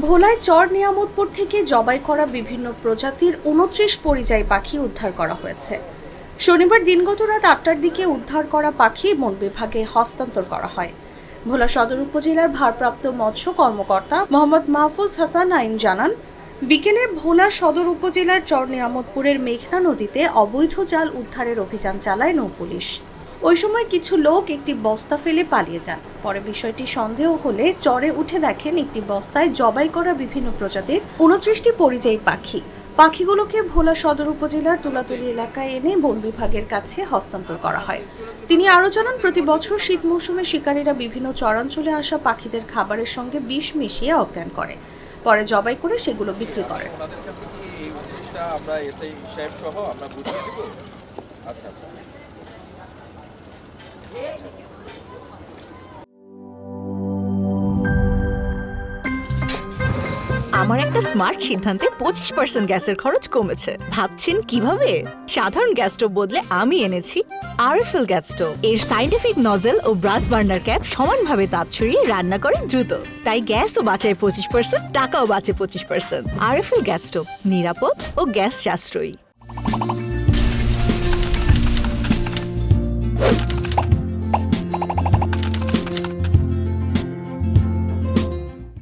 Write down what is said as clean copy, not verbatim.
ভোলায় চর নিয়ামতপুর থেকে জবাই করা বিভিন্ন প্রজাতির ২৯ পরিযায়ী পাখি উদ্ধার করা হয়েছে। শনিবার দিনগত রাত ৮টার দিকে উদ্ধার করা পাখি বন বিভাগে হস্তান্তর করা হয়। ভোলা সদর উপজেলার ভারপ্রাপ্ত মৎস্য কর্মকর্তা মোহাম্মদ মাহফুজ হাসান আইন জানান, বিকেলে ভোলা সদর উপজেলার চর নিয়ামতপুরের মেঘনা নদীতে অবৈধ জাল উদ্ধারের অভিযান চালায় নৌপুলিশ। ওই সময় কিছু লোক একটি বস্তা ফেলে পালিয়ে যান। পরে বিষয়টি সন্দেহ হলে চরে উঠে দেখেন একটি বস্তায় জবাই করা বিভিন্ন প্রজাতির ২৯টি পরিযায়ী পাখি। পাখিগুলোকে ভোলা সদর উপজেলার তুলাতলী এলাকায় এনে বন বিভাগের কাছে হস্তান্তর করা হয়। তিনি আরও জানান, প্রতি বছর শীত মৌসুমে শিকারীরা বিভিন্ন চরাঞ্চলে আসা পাখিদের খাবারের সঙ্গে বিষ মিশিয়ে অজ্ঞান করে, পরে জবাই করে সেগুলো বিক্রি করে। আমার একটা স্মার্ট সিদ্ধান্তে 25% গ্যাসের খরচ কমেছে। ভাবছেন কিভাবে? সাধারণ গ্যাস স্টোভ বদলে আমি এনেছি আরএফএল গ্যাস স্টোভ। এর সাইন্টিফিক নজল ও ব্রাস বার্নার ক্যাপ সমানভাবে তাপ ছড়িয়ে রান্না করে দ্রুত, তাই গ্যাসও বাঁচায় 25%, টাকাও বাঁচে 25%। আরএফএল গ্যাস স্টোভ নিরাপদ ও গ্যাস সাশ্রয়ী।